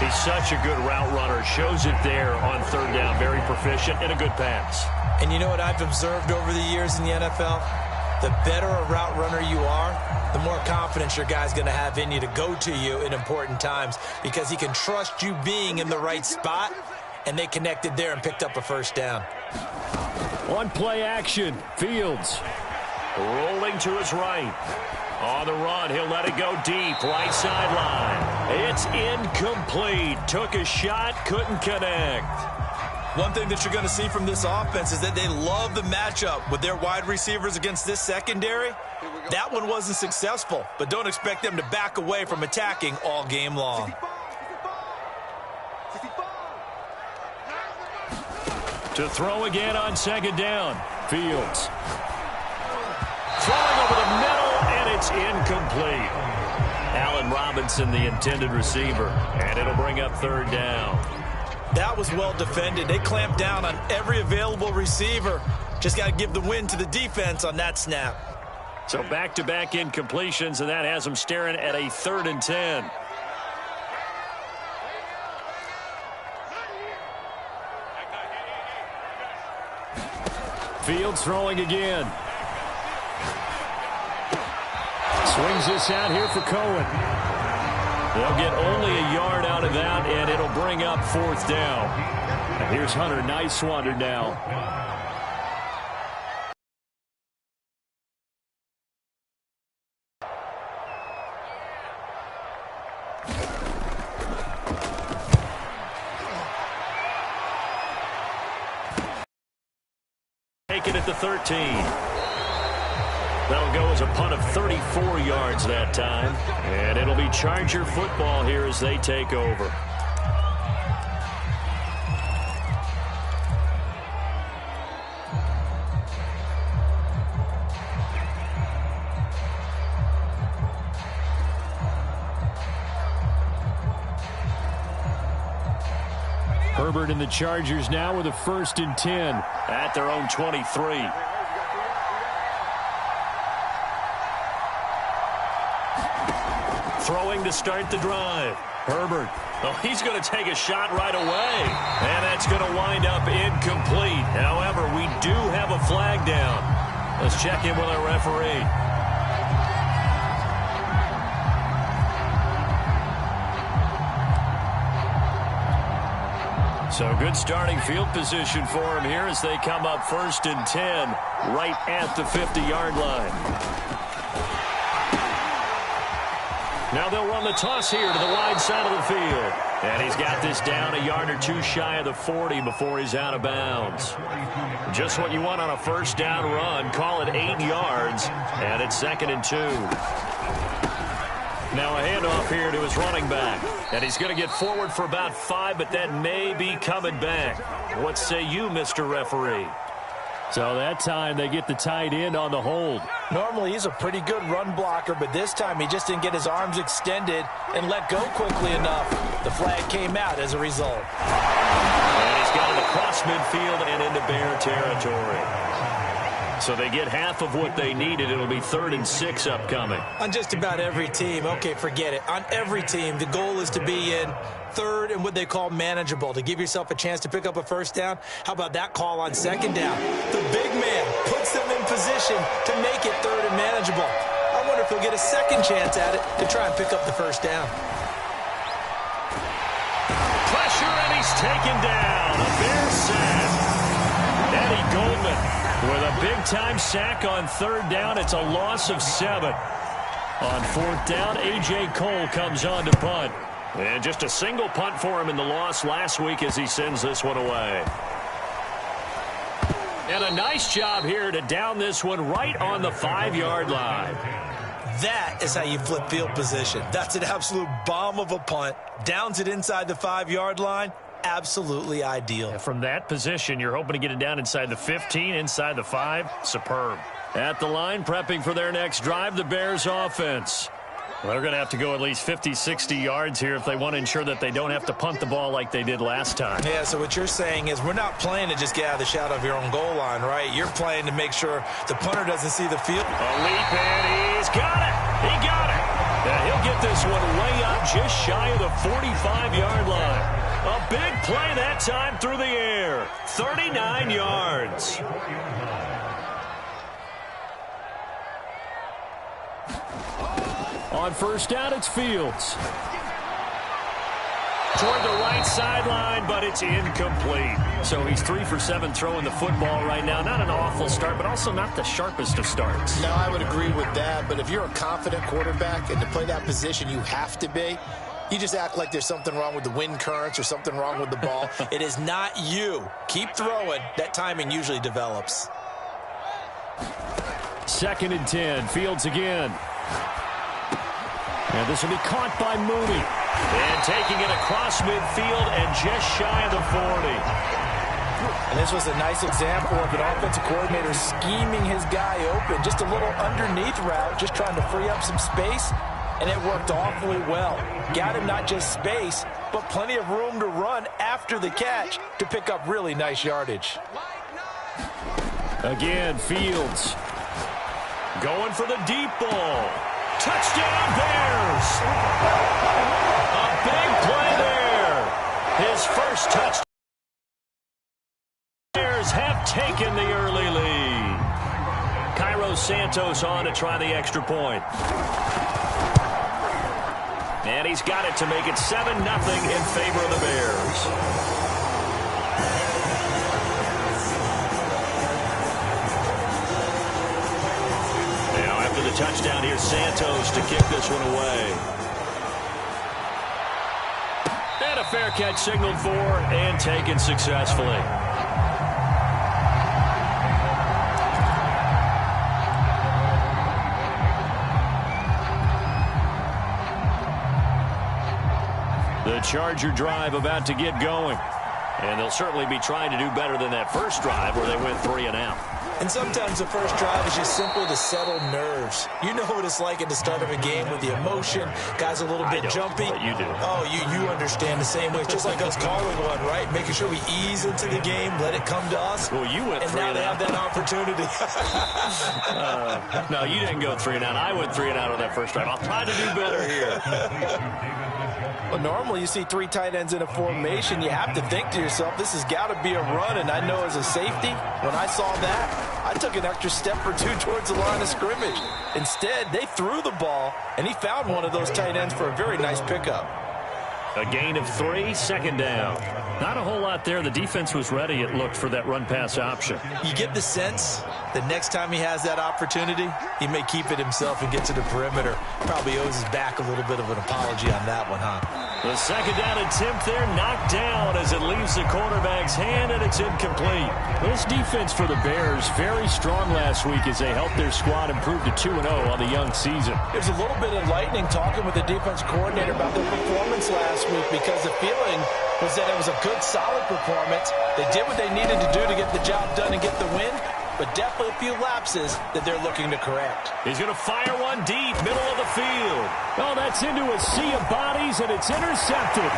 He's such a good route runner. Shows it there on third down. Very proficient and a good pass. And you know what I've observed over the years in the NFL? The better a route runner you are, the more confidence your guy's going to have in you to go to you in important times because he can trust you being in the right spot, and they connected there and picked up a first down. On play action, Fields rolling to his right. On the run, he'll let it go deep, right sideline. It's incomplete. Took a shot, couldn't connect. One thing that you're going to see from this offense is that they love the matchup with their wide receivers against this secondary. That one wasn't successful, but don't expect them to back away from attacking all game long. To throw again on second down, Fields. Throwing over the middle, and it's incomplete. Allen Robinson, the intended receiver, and it'll bring up third down. That was well defended. They clamped down on every available receiver. Just got to give the win to the defense on that snap. So back-to-back incompletions, and that has them staring at a 3rd and 10. Fields throwing again. Swings this out here for Cohen. They'll get only a yard out of that, and it'll bring up 4th down. And here's Hunter Nicewander now. Take it at the 13. That'll go as a punt of 34 yards that time. And it'll be Charger football here as they take over. Herbert and the Chargers now with a 1st and 10 at their own 23. Throwing to start the drive. Herbert. Oh, he's going to take a shot right away. And that's going to wind up incomplete. However, we do have a flag down. Let's check in with our referee. So good starting field position for him here as they come up 1st and 10 right at the 50-yard line. Now they'll run the toss here to the wide side of the field. And he's got this down a yard or two shy of the 40 before he's out of bounds. Just what you want on a 1st down run. Call it 8 yards. And it's 2nd and 2. Now a handoff here to his running back. And he's going to get forward for about 5, but that may be coming back. What say you, Mr. Referee? So that time they get the tight end on the hold. Normally he's a pretty good run blocker, but this time he just didn't get his arms extended and let go quickly enough. The flag came out as a result. And he's got it across midfield and into Bear territory. So they get half of what they needed. It'll be 3rd and 6 upcoming. On just about every team, okay, forget it. On every team, the goal is to be in 3rd and what they call manageable, to give yourself a chance to pick up a 1st down. How about that call on 2nd down? The big man puts them in position to make it 3rd and manageable. I wonder if he'll get a 2nd chance at it to try and pick up the 1st down. Pressure, and he's taken down. A Bear sack. Eddie Goldman with a big-time sack on 3rd down. It's a loss of 7. On 4th down, A.J. Cole comes on to punt. And just a single punt for him in the loss last week as he sends this one away. And a nice job here to down this one right on the 5-yard line. That is how you flip field position. That's an absolute bomb of a punt. Downs it inside the 5-yard line. Absolutely ideal. And from that position, you're hoping to get it down inside the 15, inside the 5. Superb. At the line, prepping for their next drive, the Bears offense. Well, they're going to have to go at least 50, 60 yards here if they want to ensure that they don't have to punt the ball like they did last time. Yeah, so what you're saying is we're not playing to just get out of the shadow of your own goal line, right? You're playing to make sure the punter doesn't see the field. A leap, and he's got it. He got it. And he'll They'll get this one way up just shy of the 45-yard line. A big play that time through the air. 39 yards. On first down, it's Fields. Toward the right sideline, but it's incomplete. So he's 3 for 7 throwing the football right now. Not an awful start, but also not the sharpest of starts. No, I would agree with that. But if you're a confident quarterback and to play that position, you have to be. You just act like there's something wrong with the wind currents or something wrong with the ball. It is not you. Keep throwing. That timing usually develops. 2nd and 10. Fields again. And this will be caught by Mooney. And taking it across midfield and just shy of the 40. And this was a nice example of an offensive coordinator scheming his guy open. Just a little underneath route, just trying to free up some space. And it worked awfully well. Got him not just space, but plenty of room to run after the catch to pick up really nice yardage. Again, Fields. Going for the deep ball. Touchdown, Bears! A big play there. His first touchdown. Bears have taken the early lead. Cairo Santos on to try the extra point. And he's got it to make it 7-0 in favor of the Bears. The touchdown here, Santos to kick this one away. And a fair catch signaled for and taken successfully. The Charger drive about to get going. And they'll certainly be trying to do better than that first drive where they went 3 and out. And sometimes the first drive is just simply to settle nerves. You know what it's like at the start of a game with the emotion. Guys a little bit jumpy. But you do. Oh, you understand the same way. It's just like us calling one, right? Making sure we ease into the game, let it come to us. Well, you went 3 and out. And now they have that opportunity. No, you didn't go 3 and out. I went 3 and out on that first drive. I'll try to do better here. Well, normally you see 3 tight ends in a formation. You have to think to yourself, this has got to be a run. And I know as a safety, when I saw that, I took an extra step or 2 towards the line of scrimmage. Instead, they threw the ball, and he found one of those tight ends for a very nice pickup. A gain of 3, 2nd down. Not a whole lot there. The defense was ready, it looked, for that run-pass option. You get the sense that next time he has that opportunity, he may keep it himself and get to the perimeter. Probably owes his back a little bit of an apology on that one, huh? The 2nd down attempt there knocked down as it leaves the quarterback's hand, and it's incomplete. This defense for the Bears, very strong last week as they helped their squad improve to 2-0 on the young season. There's a little bit enlightening talking with the defense coordinator about their performance last week because the feeling was that it was a good, solid performance. They did what they needed to do to get the job done and get the win, but definitely a few lapses that they're looking to correct. He's going to fire one deep, middle of the field. Oh, that's into a sea of bodies, and it's intercepted.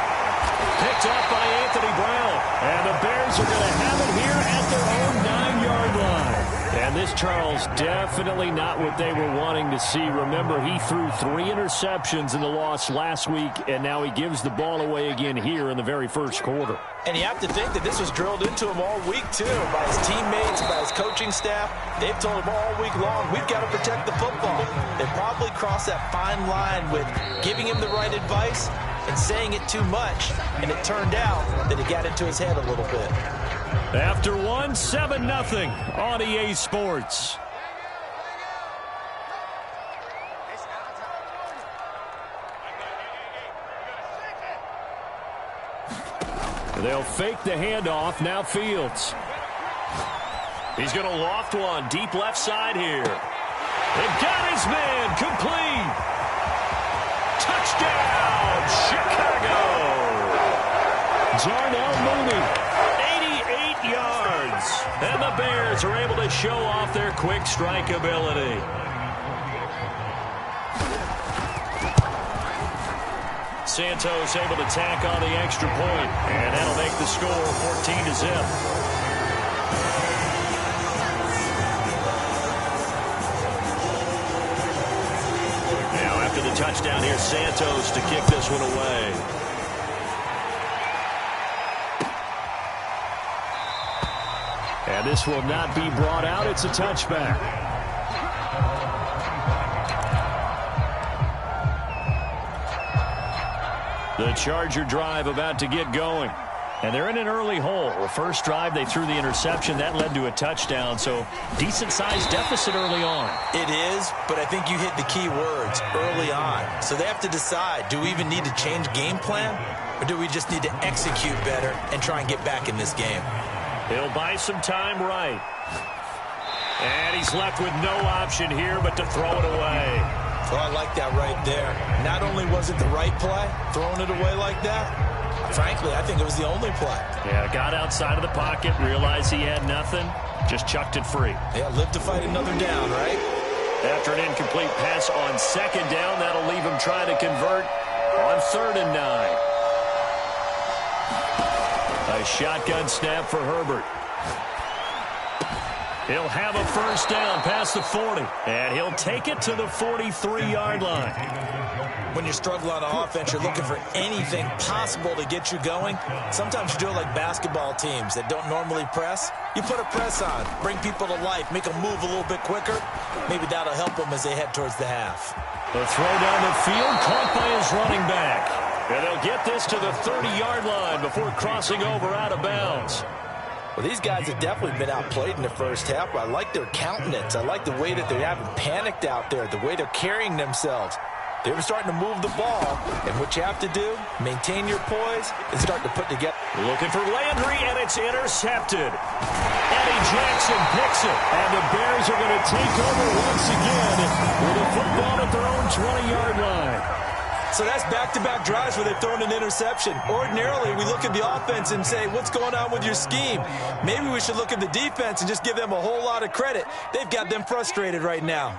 Picked off by Anthony Brown. And the Bears are going to have it here at their own 9-yard line. And this, Charles, definitely not what they were wanting to see. Remember, he threw 3 interceptions in the loss last week, and now he gives the ball away again here in the very first quarter. And you have to think that this was drilled into him all week, too, by his teammates, by his coaching staff. They've told him all week long, we've got to protect the football. They probably crossed that fine line with giving him the right advice and saying it too much, and it turned out that it got into his head a little bit. After 7-0 on EA Sports. They'll fake the handoff. Now Fields. He's going to loft one deep left side here. They've got his man complete. Touchdown, Chicago. Darnell Mooney, 88 yards. And the Bears are able to show off their quick strike ability. Santos able to tack on the extra point, and that'll make the score 14-0. touchdown, here's Santos to kick this one away. And this will not be brought out. It's a touchback. The Charger drive about to get going. And they're in an early hole. The first drive, they threw the interception. That led to a touchdown, so decent-sized deficit early on. It is, but I think you hit the key words, early on. So they have to decide, do we even need to change game plan, or do we just need to execute better and try and get back in this game? He'll buy some time right. And he's left with no option here but to throw it away. Oh, I like that right there. Not only was it the right play, throwing it away like that, frankly, I think it was the only play. Yeah, got outside of the pocket, realized he had nothing, just chucked it free. Yeah, live to fight another down, right? After an incomplete pass on second down, that'll leave him trying to convert on 3rd and 9. A shotgun snap for Herbert. He'll have a first down past the 40, and he'll take it to the 43-yard line. When you struggle on offense, you're looking for anything possible to get you going. Sometimes you do it like basketball teams that don't normally press. You put a press on, bring people to life, make them move a little bit quicker. Maybe that'll help them as they head towards the half. The throw down the field, caught by his running back. And they'll get this to the 30-yard line before crossing over out of bounds. Well, these guys have definitely been outplayed in the first half, but I like their countenance. I like the way that they haven't panicked out there, the way they're carrying themselves. They were starting to move the ball, and what you have to do, maintain your poise and start to put together. Looking for Landry, and it's intercepted. Eddie Jackson picks it, and the Bears are going to take over once again with a football at their own 20-yard line. So that's back-to-back drives where they've thrown an interception. Ordinarily, we look at the offense and say, what's going on with your scheme? Maybe we should look at the defense and just give them a whole lot of credit. They've got them frustrated right now.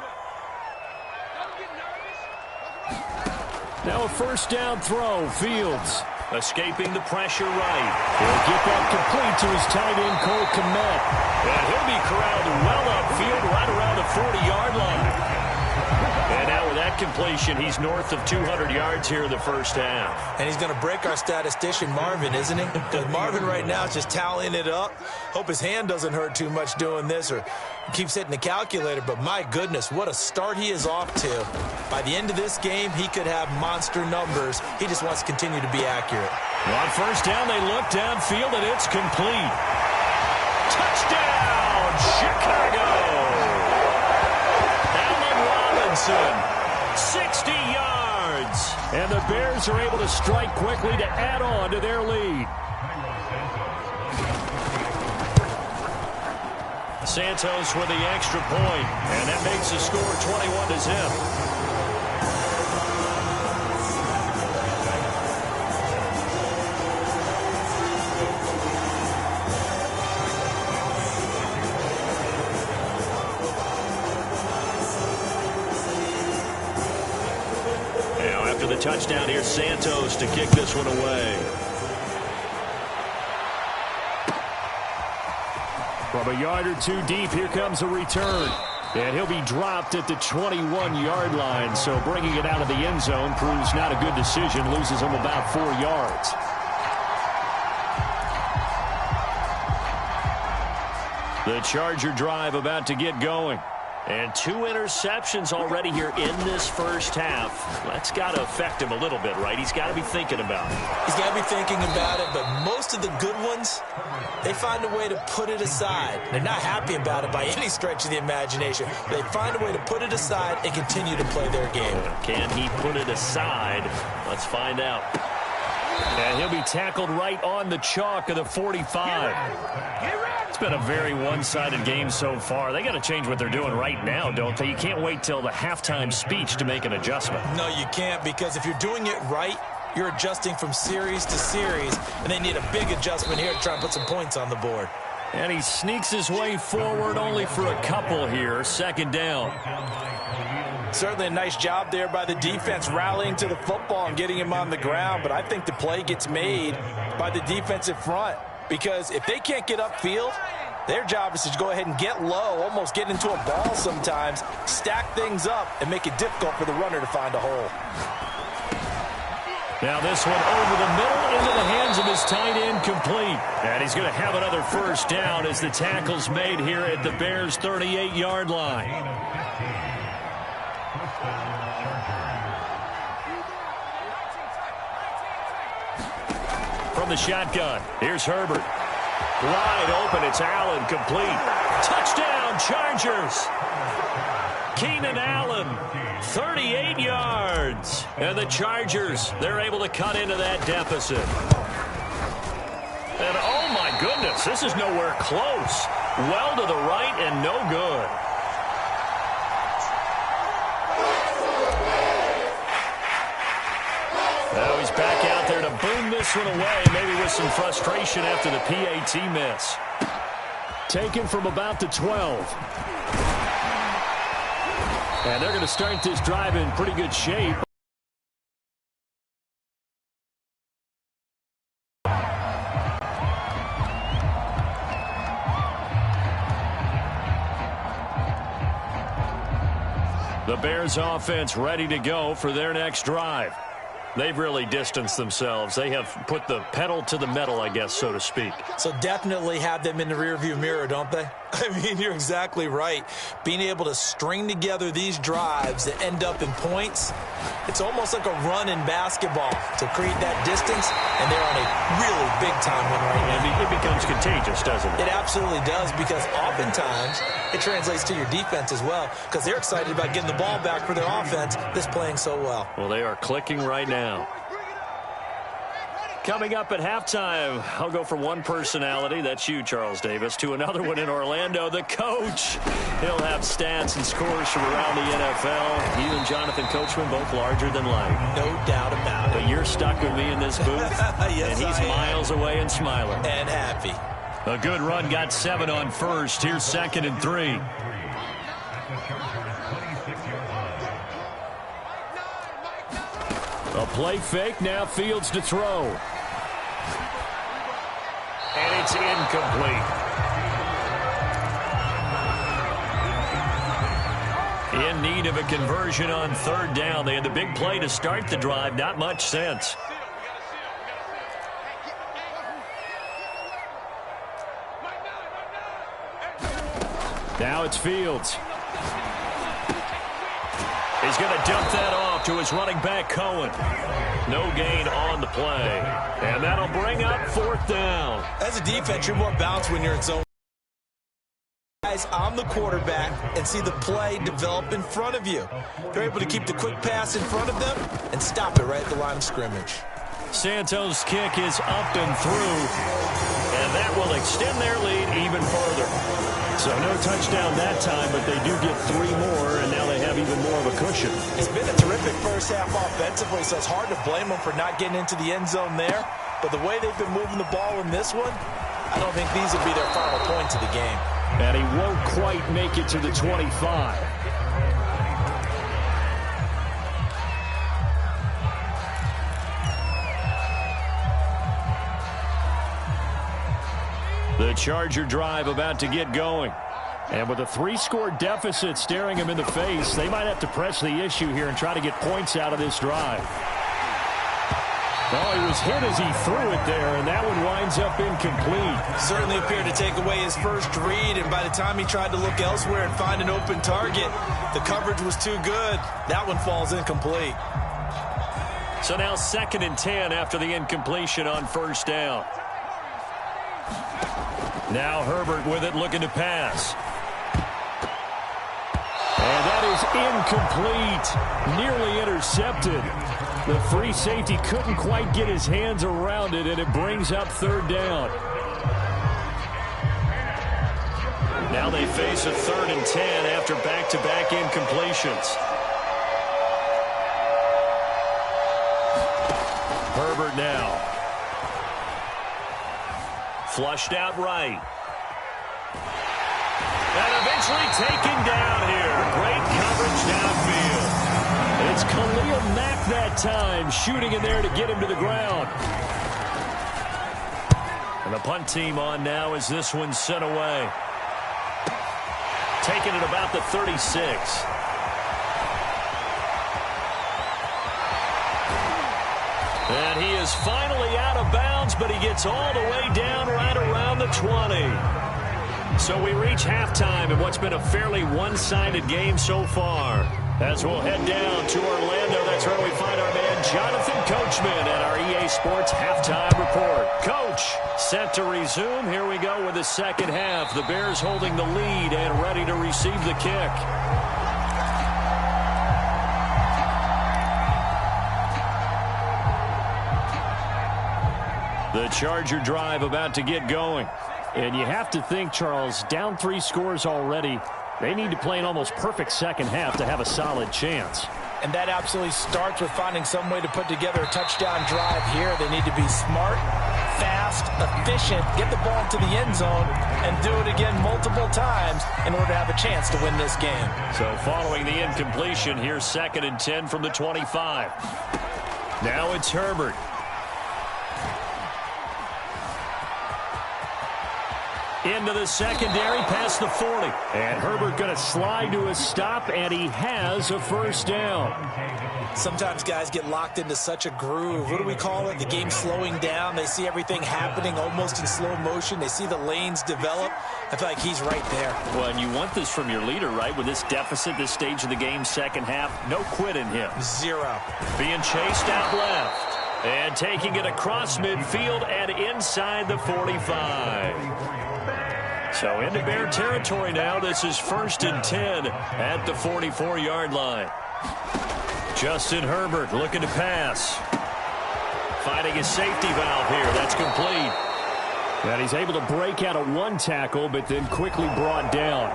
Now a first down throw. Fields escaping the pressure right. He'll get that complete to his tight end, Cole Kmet. And he'll be corralled well upfield right around the 40-yard line. And now with that completion, he's north of 200 yards here in the first half. And he's going to break our statistician, Marvin, isn't he? Because Marvin right now is just tallying it up. Hope his hand doesn't hurt too much doing this or keeps hitting the calculator. But my goodness, what a start he is off to. By the end of this game, he could have monster numbers. He just wants to continue to be accurate. On first down, they look downfield, and it's complete. Touchdown, Chicago! 60 yards. And the Bears are able to strike quickly to add on to their lead. Santos with the extra point, and that makes the score 21-0. The touchdown here, Santos to kick this one away. From a yard or two deep, here comes a return. And he'll be dropped at the 21-yard line, so bringing it out of the end zone proves not a good decision, loses him about 4 yards. The Charger drive about to get going. And 2 interceptions already here in this first half. That's got to affect him a little bit, right? He's got to be thinking about it. He's got to be thinking about it, but most of the good ones, they find a way to put it aside. They're not happy about it by any stretch of the imagination. They find a way to put it aside and continue to play their game. Can he put it aside? Let's find out. And he'll be tackled right on the chalk of the 45. It's been a very one-sided game so far. They got to change what they're doing right now, don't they? You can't wait till the halftime speech to make an adjustment. No, you can't, because if you're doing it right, you're adjusting from series to series, and they need a big adjustment here to try and put some points on the board. And he sneaks his way forward only for a couple here. Second down. Certainly a nice job there by the defense rallying to the football and getting him on the ground, but I think the play gets made by the defensive front, because if they can't get upfield, Their job is to go ahead and get low, almost get into a ball sometimes, stack things up, and make it difficult for the runner to find a hole. Now this one over the middle into the hands of his tight end, complete. And he's going to have another first down as the tackle's made here at the Bears' 38-yard line. From the shotgun, here's Herbert. Wide open, it's Allen, complete. Touchdown, Chargers. Keenan Allen, 38 yards. And the Chargers, they're able to cut into that deficit. And oh my goodness, this is nowhere close. Well to the right and no good. Now he's back out there to boom this one away, maybe with some frustration after the PAT miss. Taken from about the 12. And they're going to start this drive in pretty good shape. The Bears offense ready to go for their next drive. They've really distanced themselves. They have put the pedal to the metal, I guess, so to speak. So definitely have them in the rearview mirror, don't they? I mean, you're exactly right. Being able to string together these drives that end up in points, it's almost like a run in basketball to create that distance, and they're on a really big-time one right now. And it becomes contagious, doesn't it? It absolutely does, because oftentimes it translates to your defense as well, because they're excited about getting the ball back for their offense that's playing so well. Well, they are clicking right now. Coming up at halftime, I'll go from one personality, that's you, Charles Davis, to another one in Orlando, the coach. He'll have stats and scores from around the NFL. You and Jonathan Coachman, both larger than life. No doubt about it. But you're stuck with me in this booth, yes, and he's miles away and smiling. And happy. A good run, got 7 on first. Here's 2nd and 3. A play fake, now Fields to throw. And it's incomplete. In need of a conversion on 3rd down. They had the big play to start the drive, not much sense. Now it's Fields. He's going to dump that off to his running back, Cohen. No gain on the play. And that'll bring up 4th down. As a defense, you're more balanced when you're in zone. Guys, I'm the quarterback and see the play develop in front of you. They're able to keep the quick pass in front of them and stop it right at the line of scrimmage. Santos' kick is up and through. And that will extend their lead even further. So no touchdown that time, but they do get 3 more, and now they have even more of a cushion. It's been a terrific first half offensively, so it's hard to blame them for not getting into the end zone there. But the way they've been moving the ball in this one, I don't think these will be their final points of the game. And he won't quite make it to the 25. The Charger drive about to get going. And with a 3-score deficit staring him in the face, they might have to press the issue here and try to get points out of this drive. Well, he was hit as he threw it there, and that one winds up incomplete. Certainly appeared to take away his first read, and by the time he tried to look elsewhere and find an open target, the coverage was too good. That one falls incomplete. So now 2nd and 10 after the incompletion on 1st down. Now Herbert with it, looking to pass. And that is incomplete. Nearly intercepted. The free safety couldn't quite get his hands around it, and it brings up 3rd down. Now they face a 3rd and 10 after back-to-back incompletions. Herbert now. Flushed out right. And eventually taken down here. Great coverage downfield. It's Khalil Mack that time, shooting in there to get him to the ground. And the punt team on now as this one's sent away. Taking it about the 36. And he is finally out of bounds, but he gets all the way down right around the 20. So we reach halftime in what's been a fairly one-sided game so far. As we'll head down to Orlando, that's where we find our man Jonathan Coachman at our EA Sports Halftime Report. Coach, set to resume. Here we go with the second half. The Bears holding the lead and ready to receive the kick. The Charger drive about to get going. And you have to think, Charles, down 3 scores already. They need to play an almost perfect second half to have a solid chance. And that absolutely starts with finding some way to put together a touchdown drive here. They need to be smart, fast, efficient, get the ball into the end zone, and do it again multiple times in order to have a chance to win this game. So following the incompletion, here's 2nd and 10 from the 25. Now it's Herbert. Into the secondary, past the 40. And Herbert going to slide to a stop, and he has a first down. Sometimes guys get locked into such a groove. What do we call it? The game slowing down. They see everything happening almost in slow motion. They see the lanes develop. I feel like he's right there. Well, and you want this from your leader, right? With this deficit, this stage of the game, second half, no quit in him. 0. Being chased out left. And taking it across midfield and inside the 45. So into Bear territory now. This is 1st and 10 at the 44-yard line. Justin Herbert looking to pass. Finding his safety valve here. That's complete. And he's able to break out of 1 tackle, but then quickly brought down.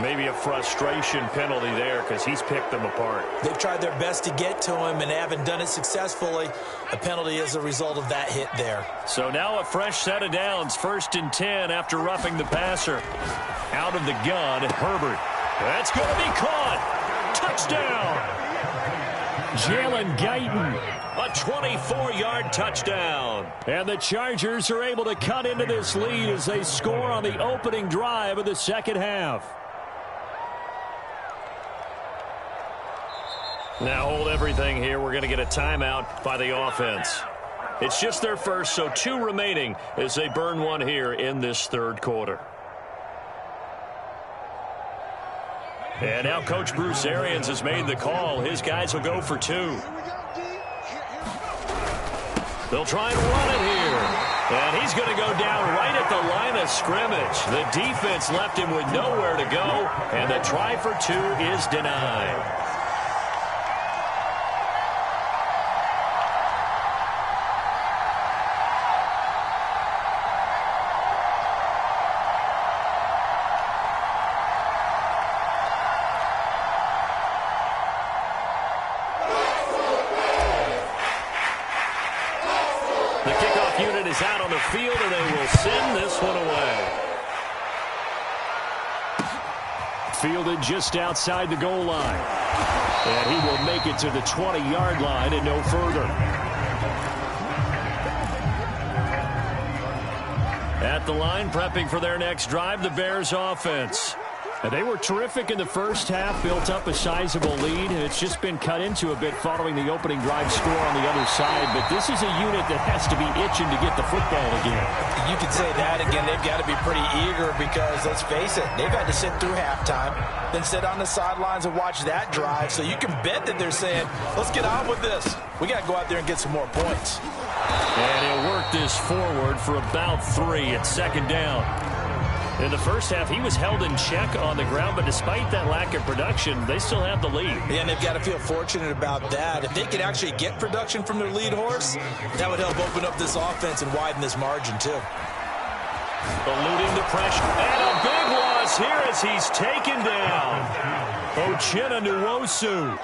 Maybe a frustration penalty there because he's picked them apart. They've tried their best to get to him and haven't done it successfully. A penalty as a result of that hit there. So now a fresh set of downs. 1st and 10 after roughing the passer. Out of the gun, Herbert. That's going to be caught. Touchdown. Jalen Guyton. A 24-yard touchdown. And the Chargers are able to cut into this lead as they score on the opening drive of the second half. Now hold everything here. We're going to get a timeout by the offense. It's just their first, so 2 remaining as they burn 1 here in this 3rd quarter. And now Coach Bruce Arians has made the call. His guys will go for 2. They'll try and run it here. And he's going to go down right at the line of scrimmage. The defense left him with nowhere to go, and the try for 2 is denied. Out on the field, and they will send this one away. Fielded just outside the goal line. And he will make it to the 20-yard line and no further. At the line, prepping for their next drive, the Bears offense. And they were terrific in the first half, built up a sizable lead, and it's just been cut into a bit following the opening drive score on the other side. But this is a unit that has to be itching to get the football again. You could say that again. They've got to be pretty eager because, let's face it, they've had to sit through halftime, then sit on the sidelines and watch that drive. So you can bet that they're saying, let's get on with this. We got to go out there and get some more points. And he'll work this forward for about 3 at 2nd down. In the first half, he was held in check on the ground, but despite that lack of production, they still have the lead. Yeah, and they've got to feel fortunate about that. If they could actually get production from their lead horse, that would help open up this offense and widen this margin, too. Eluding the pressure. And a big loss here as he's taken down. Uchenna Nwosu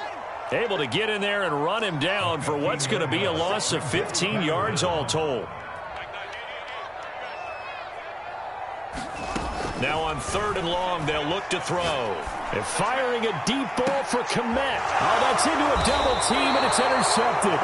able to get in there and run him down for what's going to be a loss of 15 yards all told. Now on 3rd and long, they'll look to throw. And firing a deep ball for Komet. Oh, that's into a double team, and it's intercepted.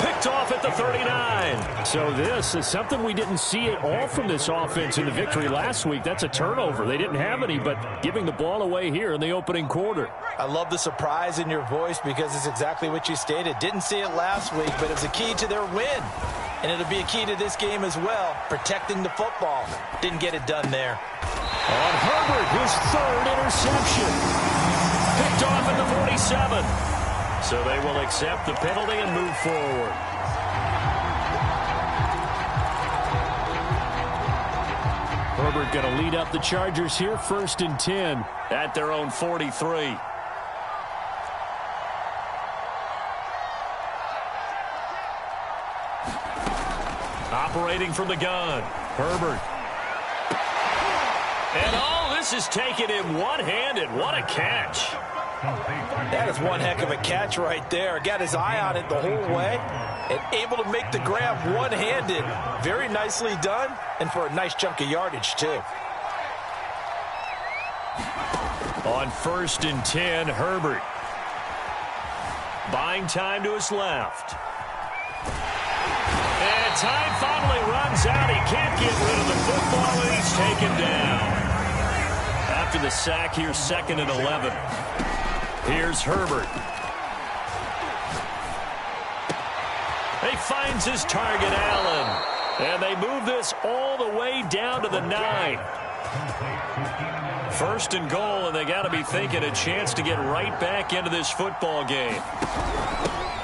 Picked Picked off at the 39. So this is something we didn't see at all from this offense in the victory last week. That's a turnover. They didn't have any, but giving the ball away here in the opening quarter. I love the surprise in your voice because it's exactly what you stated. Didn't see it last week, but it's a key to their win. And it'll be a key to this game as well, protecting the football. Didn't get it done there. On Herbert, his third interception. Picked off at the 47. So they will accept the penalty and move forward. Herbert going to lead up the Chargers here, 1st and 10 at their own 43. Operating from the gun, Herbert. And this is taking him one-handed. What a catch. That is one heck of a catch right there. Got his eye on it the whole way and able to make the grab one-handed. Very nicely done and for a nice chunk of yardage too. On 1st and 10, Herbert. Buying time to his left. And time finally runs out. He can't get rid of the football, and he's taken down. After the sack, here's 2nd and 11. Here's Herbert. He finds his target, Allen. And they move this all the way down to the 9. 1st and goal, and they got to be thinking a chance to get right back into this football game.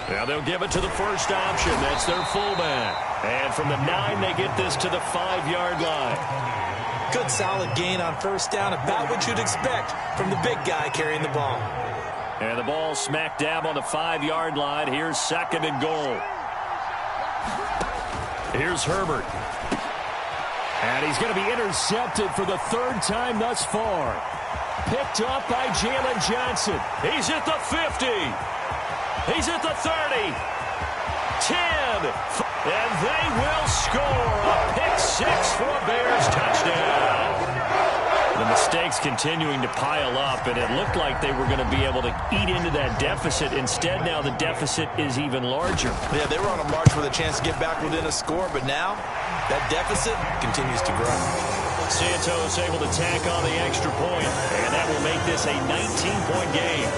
Now they'll give it to the first option. That's their fullback. And from the 9, they get this to the 5-yard line. Good solid gain on 1st down, about what you'd expect from the big guy carrying the ball. And the ball smack dab on the 5-yard line. Here's 2nd and goal. Here's Herbert. And he's going to be intercepted for the 3rd time thus far. Picked up by Jalen Johnson. He's at the 50. He's at the 30. 10. And they will score a pick 6 for a Bears touchdown. The mistakes continuing to pile up, and it looked like they were going to be able to eat into that deficit. Instead, now the deficit is even larger. Yeah, they were on a march with a chance to get back within a score, but now that deficit continues to grow. Santos able to tack on the extra point, and that will make this a 19-point game.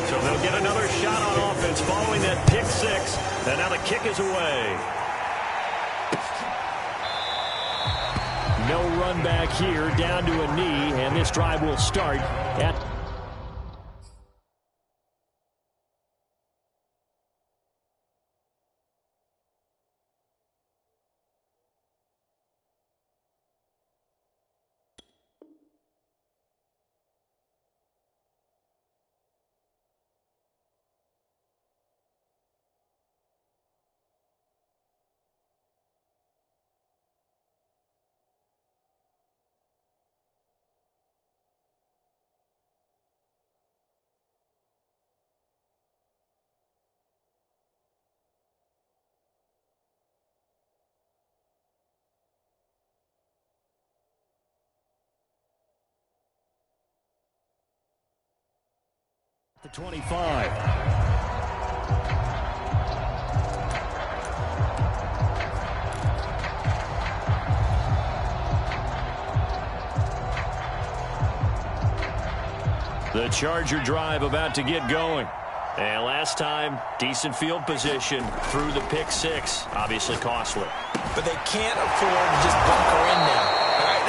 So they'll get another shot on offense following that pick 6, and now the kick is away. No run back here, down to a knee, and this drive will start at the 25. The Charger drive about to get going. And last time, decent field position through the pick 6. Obviously costly. But they can't afford to just bunker in now. All right,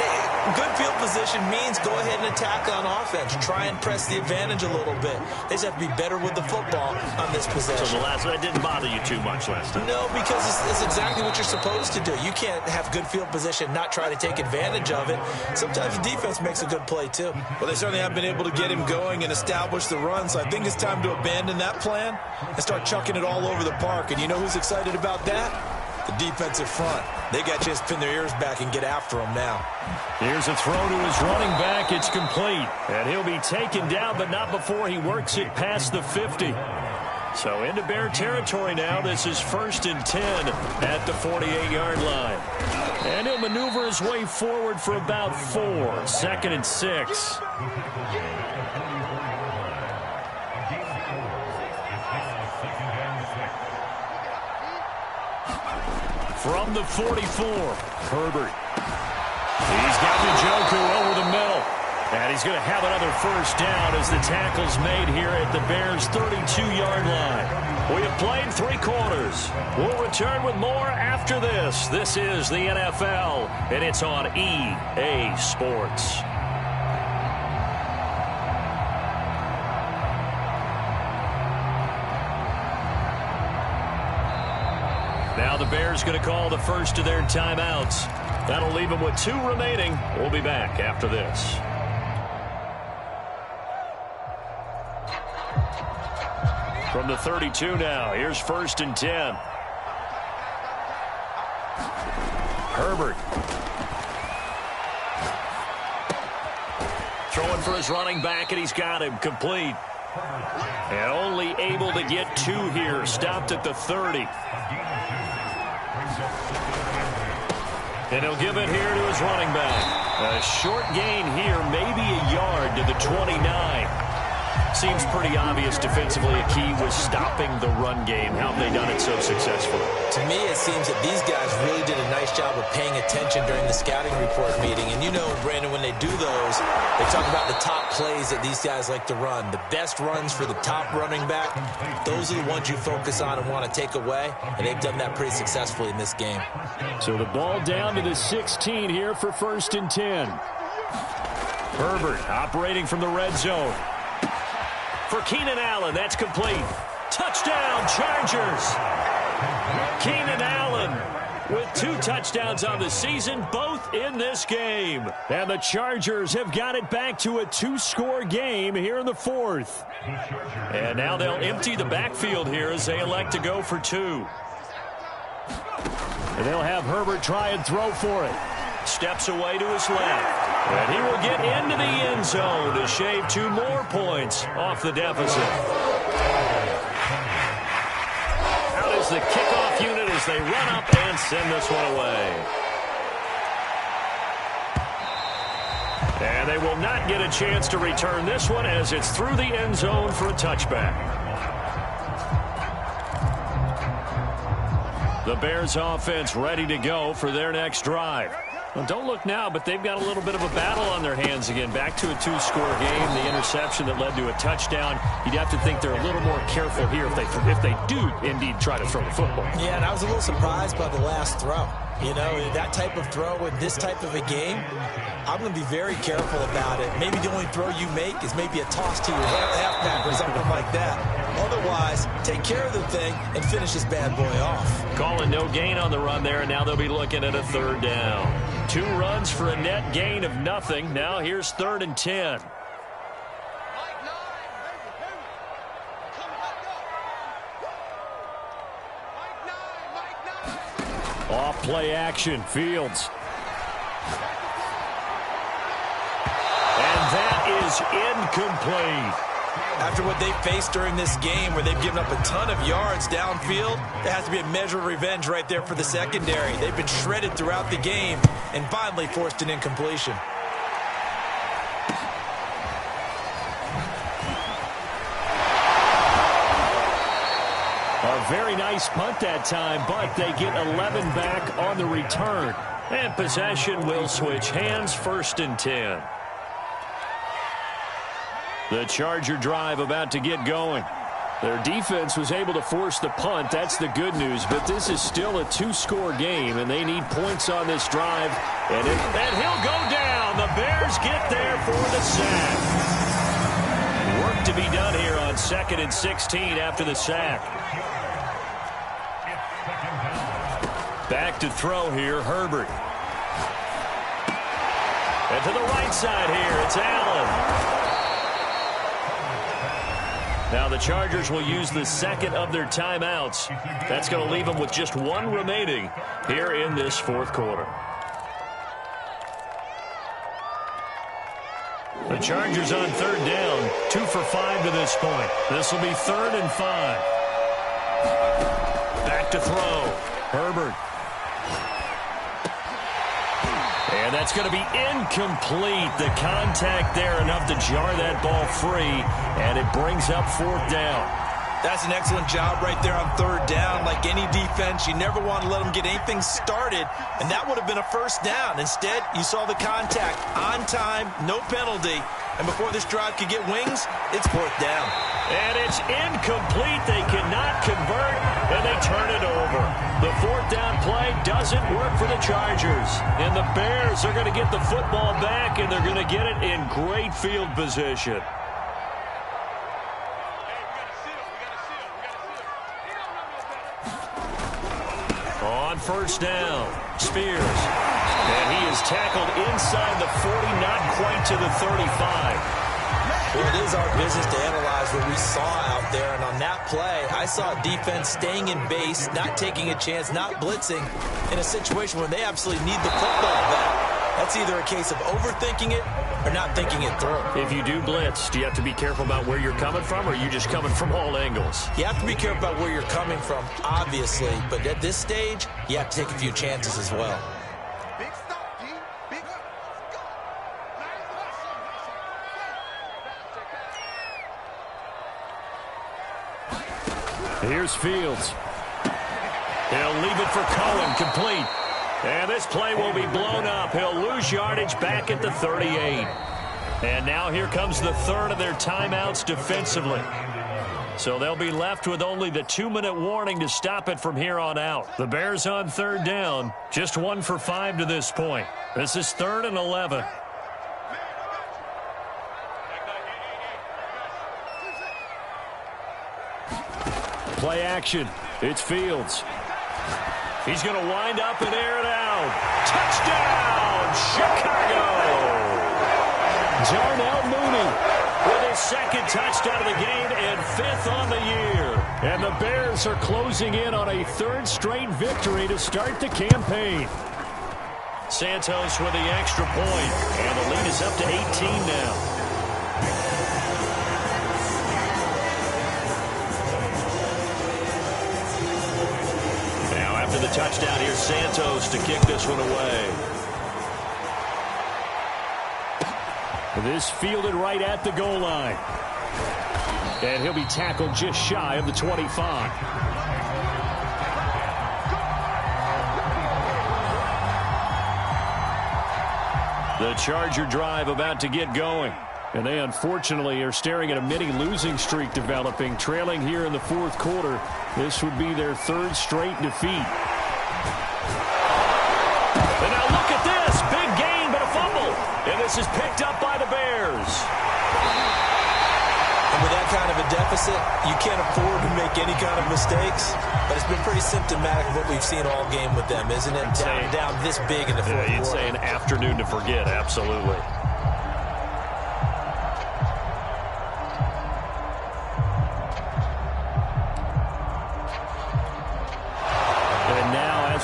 good field position means go ahead and attack on offense. Try and press the advantage a little bit. They just have to be better with the football on this possession. So that didn't bother you too much last time? No, because it's exactly what you're supposed to do. You can't have good field position, not try to take advantage of it. Sometimes the defense makes a good play, too. Well, they certainly have been able to get him going and establish the run, so I think it's time to abandon that plan and start chucking it all over the park. And you know who's excited about that? The defensive front. They got a chance to pin their ears back and get after him now. Here's a throw to his running back. It's complete. And he'll be taken down, but not before he works it past the 50. So into Bear territory now. This is 1st and 10 at the 48-yard line. And he'll maneuver his way forward for about 4. 2nd and 6. From the 44, Herbert. He's got Njoku over the middle. And he's going to have another first down as the tackle's made here at the Bears' 32-yard line. We have played 3 quarters. We'll return with more after this. This is the NFL, and it's on EA Sports. Now the Bears going to call the first of their timeouts. That'll leave them with 2 remaining. We'll be back after this. From the 32 now, here's 1st and 10. Herbert. Throwing for his running back, and he's got him complete. And only able to get 2 here. Stopped at the 30. And he'll give it here to his running back. A short gain here, maybe a yard to the 29. Seems pretty obvious defensively a key was stopping the run game. How have they done it so successfully? To me, it seems that these guys really did a nice job of paying attention during the scouting report meeting. And you know, Brandon, when they do those, they talk about the top plays that these guys like to run. The best runs for the top running back, those are the ones you focus on and want to take away. And they've done that pretty successfully in this game. So the ball down to the 16 here for 1st and 10. Herbert operating from the red zone. For Keenan Allen, that's complete. Touchdown, Chargers. Keenan Allen with 2 touchdowns on the season, both in this game. And the Chargers have got it back to a 2-score game here in the 4th. And now they'll empty the backfield here as they elect to go for 2. And they'll have Herbert try and throw for it. Steps away to his left. And he will get into the end zone to shave 2 more points off the deficit. Out is the kickoff unit as they run up and send this one away. And they will not get a chance to return this one as it's through the end zone for a touchback. The Bears offense ready to go for their next drive. Well, don't look now, but they've got a little bit of a battle on their hands again. Back to a 2-score game. The interception that led to a touchdown. You'd have to think they're a little more careful here if they do indeed try to throw the football. Yeah, and I was a little surprised by the last throw. You know, that type of throw in this type of a game, I'm going to be very careful about it. Maybe the only throw you make is maybe a toss to your halfback or something like that. Otherwise, take care of the thing and finish this bad boy off. Calling no gain on the run there, and now they'll be looking at a 3rd down. 2 runs for a net gain of nothing. Now here's 3rd and 10. Off play action, Fields. And that is incomplete. After what they've faced during this game where they've given up a ton of yards downfield, there has to be a measure of revenge right there for the secondary. They've been shredded throughout the game and finally forced an incompletion. A very nice punt that time, but they get 11 back on the return. And possession will switch hands, 1st and 10. The Charger drive about to get going. Their defense was able to force the punt. That's the good news, but this is still a 2-score game, and they need points on this drive. And he'll go down. The Bears get there for the sack. Work to be done here on 2nd and 16 after the sack. Back to throw here, Herbert. And to the right side here, it's Allen. Now the Chargers will use the 2nd of their timeouts. That's going to leave them with just 1 remaining here in this 4th quarter. The Chargers on 3rd down, 2 for 5 to this point. This will be 3rd and 5. Back to throw, Herbert. And that's going to be incomplete. The contact there enough to jar that ball free, and it brings up 4th down. That's an excellent job right there on third down. Like any defense, you never want to let them get anything started, and that would have been a first down. Instead, you saw the contact on time, no penalty, and before this drive could get wings, it's fourth down. And it's incomplete. They cannot convert, and they turn it over. The fourth down play doesn't work for the Chargers, and the Bears are going to get the football back, and they're going to get it in great field position. On first down, Spears. And he is tackled inside the 40, not quite to the 35. Well, it is our business to analyze what we saw out there, and on that play, I saw defense staying in base, not taking a chance, not blitzing, in a situation where they absolutely need the football back. That's either a case of overthinking it or not thinking it through. If you do blitz, do you have to be careful about where you're coming from, or are you just coming from all angles? You have to be careful about where you're coming from, obviously, but at this stage, you have to take a few chances as well. Here's Fields. He'll leave it for Cohen, complete. And this play will be blown up. He'll lose yardage back at the 38. And now here comes the third of their timeouts defensively. So they'll be left with only the 2-minute warning to stop it from here on out. The Bears on third down, just 1 for 5 to this point. This is 3rd and 11. Play action. It's Fields. He's going to wind up and air it out. Touchdown, Chicago! Darnell Mooney with his second touchdown of the game and 5th on the year. And the Bears are closing in on a 3rd straight victory to start the campaign. Santos with the extra point, and the lead is up to 18 now. The touchdown here, Santos to kick this one away. This fielded right at the goal line. And he'll be tackled just shy of the 25. The Charger drive about to get going. And they unfortunately are staring at a mini losing streak developing, trailing here in the 4th quarter. This would be their 3rd straight defeat. And now look at this. Big gain, but a fumble. And this is picked up by the Bears. And with that kind of a deficit, you can't afford to make any kind of mistakes. But it's been pretty symptomatic of what we've seen all game with them, isn't it? Down this big in the 4th quarter. You'd say an afternoon to forget, absolutely.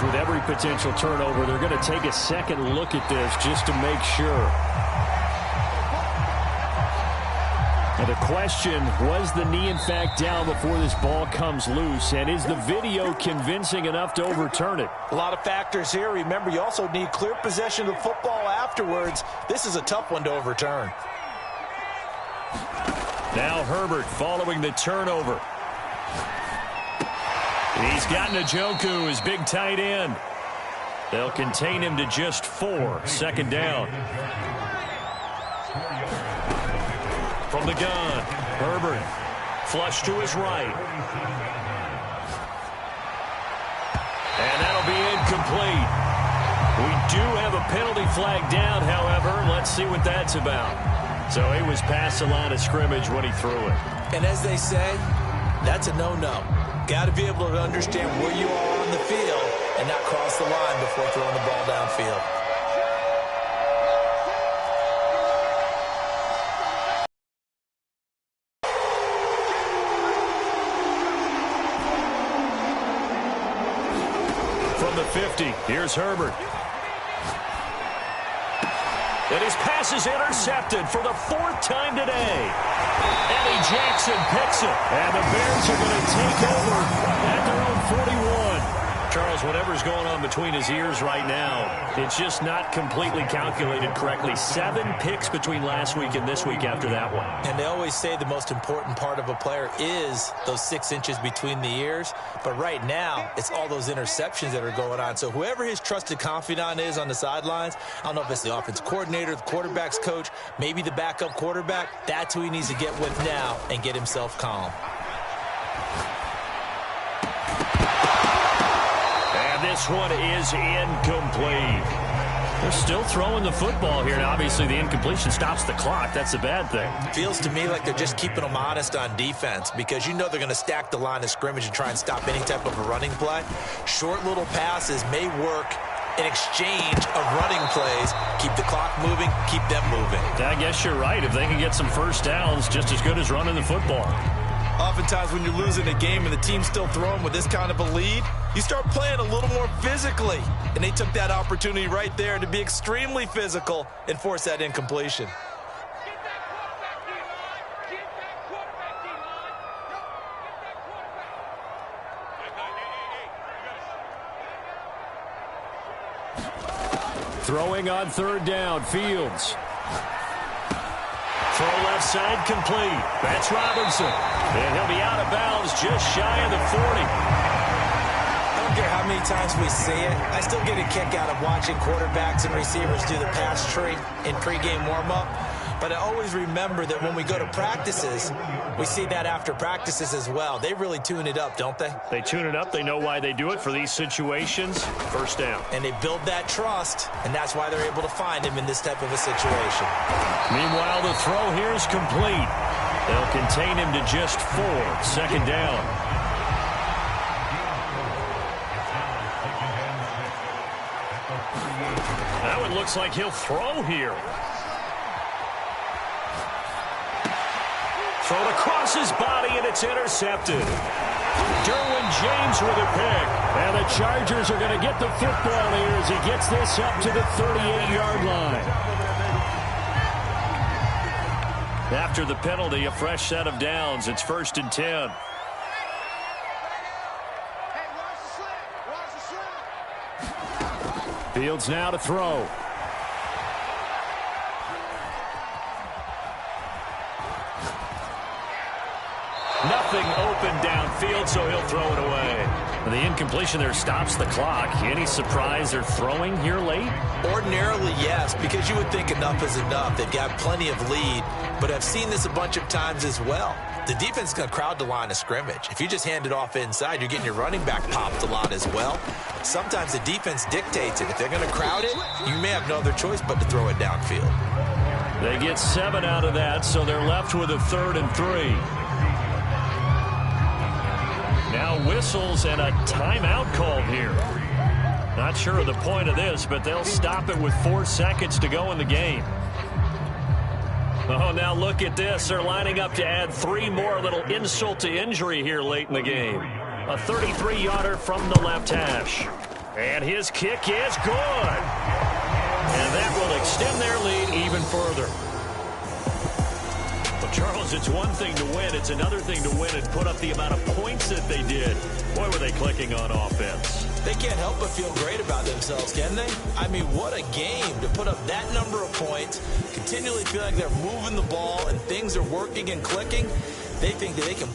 With every potential turnover, they're going to take a second look at this just to make sure. Now the question, was the knee in fact down before this ball comes loose? And is the video convincing enough to overturn it? A lot of factors here. Remember, you also need clear possession of the football afterwards. This is a tough one to overturn. Now Herbert following the turnover. He's got Njoku, his big tight end. They'll contain him to just 4. 2nd down. From the gun, Herbert. Flush to his right. And that'll be incomplete. We do have a penalty flag down, however. Let's see what that's about. So he was past the line of scrimmage when he threw it. And as they say, that's a no-no. Got to be able to understand where you are on the field and not cross the line before throwing the ball downfield. From the 50, here's Herbert. And his pass is intercepted for the 4th time today. Eddie Jackson picks it. And the Bears are going to take over at their own 41. Charles, Charles, whatever's going on between his ears right now, it's just not completely calculated correctly. 7 picks between last week and this week after that one. And they always say the most important part of a player is those 6 inches between the ears. But right now, it's all those interceptions that are going on. So whoever his trusted confidant is on the sidelines, I don't know if it's the offensive coordinator, the quarterback's coach, maybe the backup quarterback, that's who he needs to get with now and get himself calm. This one is incomplete. They're still throwing the football here. Now, obviously, the incompletion stops the clock. That's a bad thing. Feels to me like they're just keeping them honest on defense because you know they're going to stack the line of scrimmage and try and stop any type of a running play. Short little passes may work in exchange of running plays. Keep the clock moving, keep them moving. I guess you're right. If they can get some first downs, just as good as running the football. Oftentimes when you're losing a game and the team's still throwing with this kind of a lead, you start playing a little more physically. And they took that opportunity right there to be extremely physical and force that incompletion. Throwing on 3rd down, Fields. Throw left side complete. That's Robinson. And he'll be out of bounds just shy of the 40. I don't care how many times we see it. I still get a kick out of watching quarterbacks and receivers do the pass tree in pregame warm-up. But I always remember that when we go to practices, we see that after practices as well. They really tune it up, don't they? They tune it up. They know why they do it for these situations. First down. And they build that trust, and that's why they're able to find him in this type of a situation. Meanwhile, the throw here is complete. They'll contain him to just 4. 2nd down. Now it looks like he'll throw here. Thrown across his body, and it's intercepted. Derwin James with a pick. And the Chargers are going to get the football here as he gets this up to the 38-yard line. After the penalty, a fresh set of downs. It's 1st and 10. Fields now to throw. Nothing open downfield, so he'll throw it away. The incompletion there stops the clock. Any surprise they're throwing here late? Ordinarily, yes, because you would think enough is enough. They've got plenty of lead, but I've seen this a bunch of times as well. The defense is going to crowd the line of scrimmage. If you just hand it off inside, you're getting your running back popped a lot as well. Sometimes the defense dictates it. If they're going to crowd it, you may have no other choice but to throw it downfield. They get 7 out of that, so they're left with a 3rd and 3. Now whistles and a timeout called here. Not sure of the point of this, but they'll stop it with 4 seconds to go in the game. Oh, now look at this. They're lining up to add 3 more. A little insult to injury here late in the game. A 33-yarder from the left hash. And his kick is good. And that will extend their lead even further. Well, Charles, it's one thing to win. It's another thing to win and put up the amount of points that they did. Boy, were they clicking on offense. They can't help but feel great about themselves, can they? I mean, what a game to put up that number of points, continually feel like they're moving the ball and things are working and clicking. They think that they can